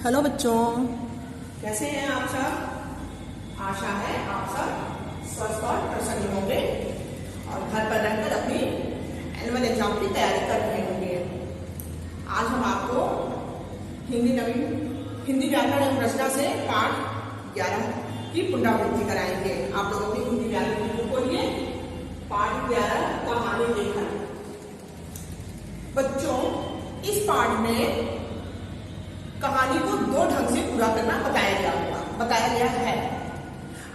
Hello बच्चों, कैसे हैं आप सब। आशा है आप सब स्वस्थ और प्रसन्न होंगे और घर पर रहकर अपनी एनुअल एग्जाम की तैयारी कर रहे होंगे। आज हम आपको हिंदी व्याकरण एवं रचना से पाठ 11 की पुनरावृत्ति कराएंगे। आप लोग अपनी हिंदी व्याकरण की बुक खोलिए, पाठ 11 कहानी लेखन। बच्चों, इस पाठ में कहानी को 2 ढंग से पूरा करना बताया गया है।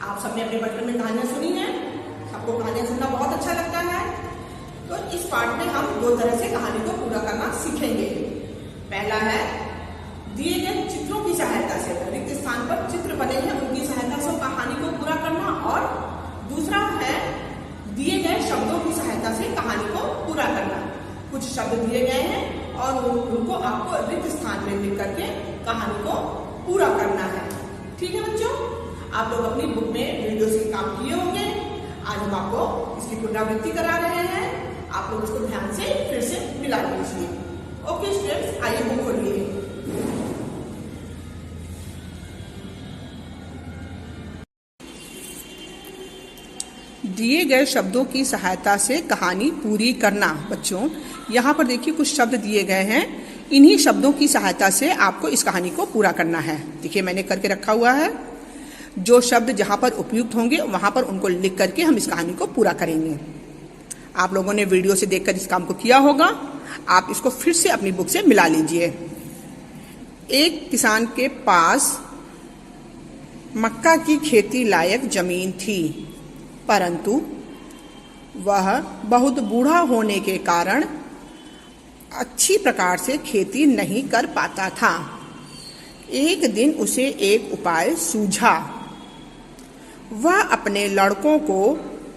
आप सबने अपने बचपन में कहानियां सुनी हैं, सबको कहानियां सुनना बहुत अच्छा लगता है। तो इस पाठ में हम 2 तरह से कहानी को पूरा करना सीखेंगे। पहला है दिए गए चित्रों की सहायता से, रिक्त स्थान पर चित्र बने हैं उनकी सहायता से कहानी को पूरा करना, और दूसरा है दिए गए शब्दों की सहायता से कहानी को पूरा करना। कुछ शब्द दिए गए हैं और उनको आपको रिक्त स्थान में लिख करके कहानी को पूरा करना है। ठीक है बच्चों, आप लोग अपनी बुक में वीडियो से काम किए होंगे। आज हम आपको इसकी पुनरावृत्ति करा रहे हैं। आप लोग इसको ध्यान से फिर से मिला लीजिए। ओके स्टूडेंट्स, आइए बुक खोलिए। दिए गए शब्दों की सहायता से कहानी पूरी करना। बच्चों, यहाँ पर देखिए कुछ शब्द दिए गए हैं, इन्हीं शब्दों की सहायता से आपको इस कहानी को पूरा करना है। देखिए मैंने करके रखा हुआ है। जो शब्द जहाँ पर उपयुक्त होंगे वहाँ पर उनको लिख करके हम इस कहानी को पूरा करेंगे। आप लोगों ने वीडियो से देखकर इस काम को किया होगा। आप इसको फिर से अपनी बुक से मिला लीजिए। एक किसान के पास मक्का की खेती लायक जमीन थी, परंतु वह बहुत बूढ़ा होने के कारण अच्छी प्रकार से खेती नहीं कर पाता था। एक दिन उसे एक उपाय सूझा। वह अपने लड़कों को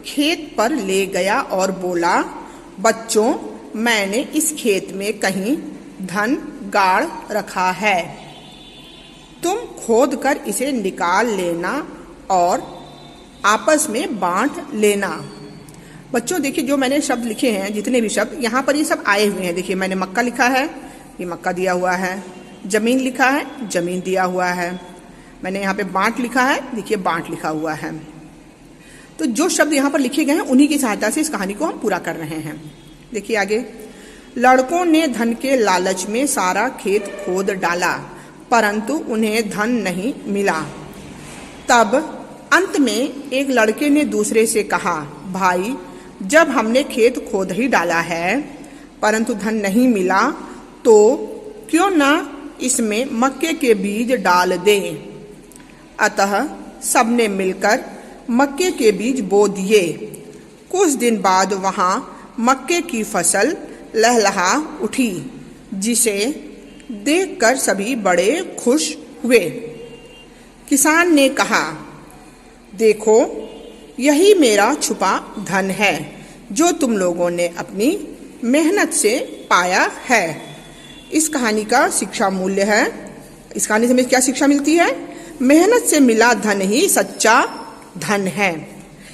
खेत पर ले गया और बोला, बच्चों, मैंने इस खेत में कहीं धन गाड़ रखा है, तुम खोद कर इसे निकाल लेना और आपस में बांट लेना। बच्चों देखिए, जो मैंने शब्द लिखे हैं, जितने भी शब्द यहाँ पर ये सब आए हुए हैं। देखिए मैंने मक्का लिखा है, ये मक्का दिया हुआ है। जमीन लिखा है, जमीन दिया हुआ है। मैंने यहाँ पे बांट लिखा है, देखिए बांट लिखा हुआ है। तो जो शब्द यहाँ पर लिखे गए हैं उन्हीं की सहायता से इस कहानी को हम पूरा कर रहे हैं। देखिए आगे, लड़कों ने धन के लालच में सारा खेत खोद डाला, परंतु उन्हें धन नहीं मिला। तब अंत में एक लड़के ने दूसरे से कहा, भाई, जब हमने खेत खोद ही डाला है परंतु धन नहीं मिला, तो क्यों ना इसमें मक्के के बीज डाल दें। अतः सबने मिलकर मक्के के बीज बो दिए। कुछ दिन बाद वहां मक्के की फसल लहलहा उठी, जिसे देखकर सभी बड़े खुश हुए। किसान ने कहा, देखो, यही मेरा छुपा धन है जो तुम लोगों ने अपनी मेहनत से पाया है। इस कहानी का शिक्षा मूल्य है। इस कहानी से हमें क्या शिक्षा मिलती है? मेहनत से मिला धन ही सच्चा धन है।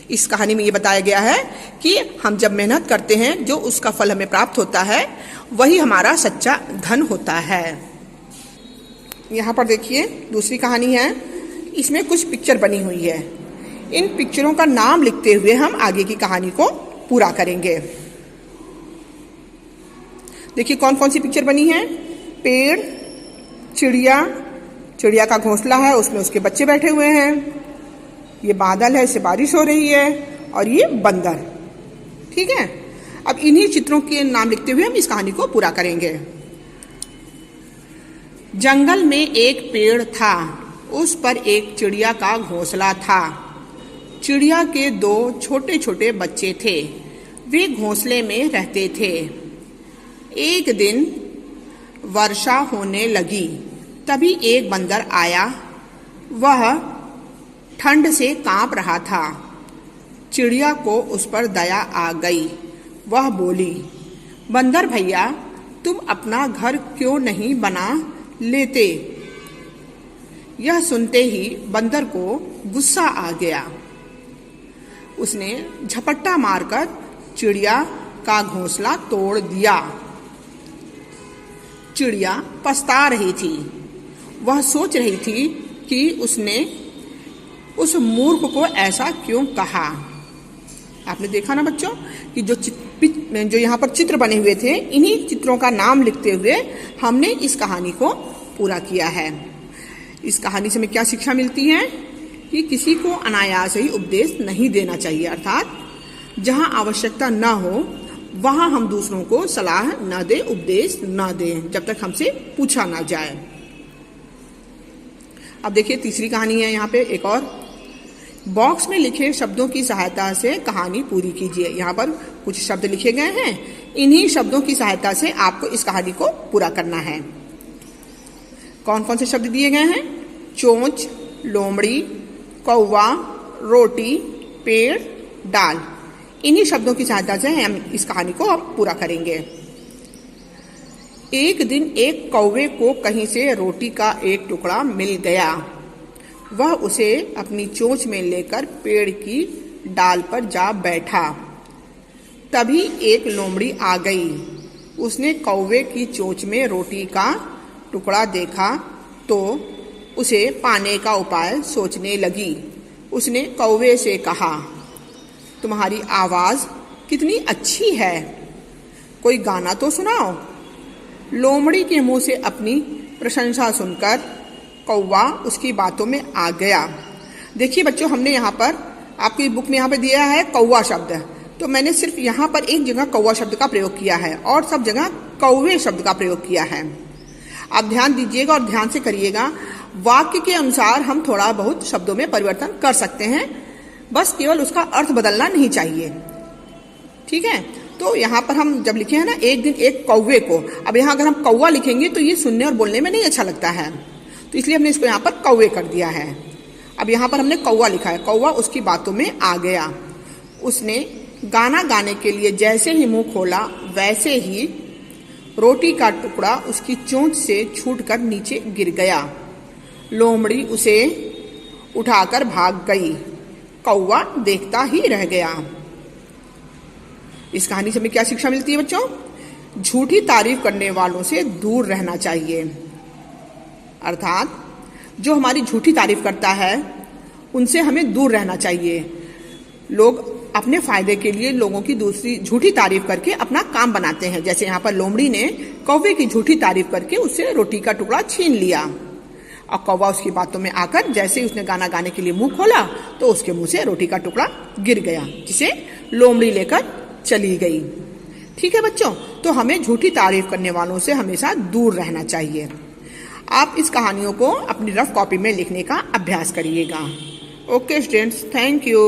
इस कहानी में ये बताया गया है कि हम जब मेहनत करते हैं, जो उसका फल हमें प्राप्त होता है वही हमारा सच्चा धन होता है। यहाँ पर देखिए दूसरी कहानी है। इसमें कुछ पिक्चर बनी हुई है। इन पिक्चरों का नाम लिखते हुए हम आगे की कहानी को पूरा करेंगे। देखिए कौन कौन सी पिक्चर बनी है। पेड़, चिड़िया का घोंसला है, उसमें उसके बच्चे बैठे हुए हैं। ये बादल है, इससे बारिश हो रही है, और ये बंदर। ठीक है, अब इन्हीं चित्रों के नाम लिखते हुए हम इस कहानी को पूरा करेंगे। जंगल में एक पेड़ था, उस पर एक चिड़िया का घोंसला था। चिड़िया के 2 छोटे छोटे बच्चे थे, वे घोंसले में रहते थे। एक दिन वर्षा होने लगी, तभी एक बंदर आया। वह ठंड से कांप रहा था। चिड़िया को उस पर दया आ गई। वह बोली, बंदर भैया, तुम अपना घर क्यों नहीं बना लेते? यह सुनते ही बंदर को गुस्सा आ गया। उसने झपट्टा मारकर चिड़िया का घोंसला तोड़ दिया। चिड़िया पछता रही थी। वह सोच रही थी कि उसने उस मूर्ख को ऐसा क्यों कहा। आपने देखा ना बच्चों कि जो यहाँ पर चित्र बने हुए थे, इन्हीं चित्रों का नाम लिखते हुए हमने इस कहानी को पूरा किया है। इस कहानी से हमें क्या शिक्षा मिलती है कि किसी को अनायास ही उपदेश नहीं देना चाहिए, अर्थात जहाँ आवश्यकता न हो वहाँ हम दूसरों को सलाह न दें, उपदेश न दें, जब तक हमसे पूछा ना जाए। अब देखिए तीसरी कहानी है यहाँ पे एक और। बॉक्स में लिखे शब्दों की सहायता से कहानी पूरी कीजिए। यहाँ पर कुछ शब्द लिखे गए हैं, इन्हीं शब्दों की सहायता से आपको इस कहानी को पूरा करना है। कौन कौन से शब्द दिए गए हैं? चोंच, लोमड़ी, कौवा, रोटी, पेड़, डाल। इन्हीं शब्दों की सहायता से हम इस कहानी को अब पूरा करेंगे। एक दिन एक कौवे को कहीं से रोटी का एक टुकड़ा मिल गया। वह उसे अपनी चोंच में लेकर पेड़ की डाल पर जा बैठा। तभी एक लोमड़ी आ गई। उसने कौवे की चोंच में रोटी का टुकड़ा देखा तो उसे पाने का उपाय सोचने लगी। उसने कौवे से कहा, तुम्हारी आवाज़ कितनी अच्छी है, कोई गाना तो सुनाओ। लोमड़ी के मुंह से अपनी प्रशंसा सुनकर कौवा उसकी बातों में आ गया। देखिए बच्चों, हमने यहाँ पर आपकी बुक में यहाँ पर दिया है कौवा शब्द, तो मैंने सिर्फ यहाँ पर एक जगह कौवा शब्द का प्रयोग किया है और सब जगह कौवे शब्द का प्रयोग किया है। आप ध्यान दीजिएगा और ध्यान से करिएगा। वाक्य के अनुसार हम थोड़ा बहुत शब्दों में परिवर्तन कर सकते हैं, बस केवल उसका अर्थ बदलना नहीं चाहिए। ठीक है, तो यहाँ पर हम जब लिखे हैं ना एक दिन एक कौवे को, अब यहाँ अगर हम कौवा लिखेंगे तो ये सुनने और बोलने में नहीं अच्छा लगता है, तो इसलिए हमने इसको यहाँ पर कौवे कर दिया है। अब यहाँ पर हमने कौवा लिखा है। कौवा उसकी बातों में आ गया। उसने गाना गाने के लिए जैसे ही मुंह खोला वैसे ही रोटी का टुकड़ा उसकी चोंच से छूटकर नीचे गिर गया। लोमड़ी उसे उठाकर भाग गई। कौवा देखता ही रह गया। इस कहानी से हमें क्या शिक्षा मिलती है बच्चों? झूठी तारीफ करने वालों से दूर रहना चाहिए, अर्थात जो हमारी झूठी तारीफ करता है उनसे हमें दूर रहना चाहिए। लोग अपने फायदे के लिए लोगों की दूसरी झूठी तारीफ करके अपना काम बनाते हैं। जैसे यहाँ पर लोमड़ी ने कौवे की झूठी तारीफ करके उससे रोटी का टुकड़ा छीन लिया और कौवा उसकी बातों में आकर जैसे ही उसने गाना गाने के लिए मुंह खोला तो उसके मुंह से रोटी का टुकड़ा गिर गया, जिसे लोमड़ी लेकर चली गई। ठीक है बच्चों, तो हमें झूठी तारीफ करने वालों से हमेशा दूर रहना चाहिए। आप इस कहानियों को अपनी रफ कॉपी में लिखने का अभ्यास करिएगा। Okay students, thank you.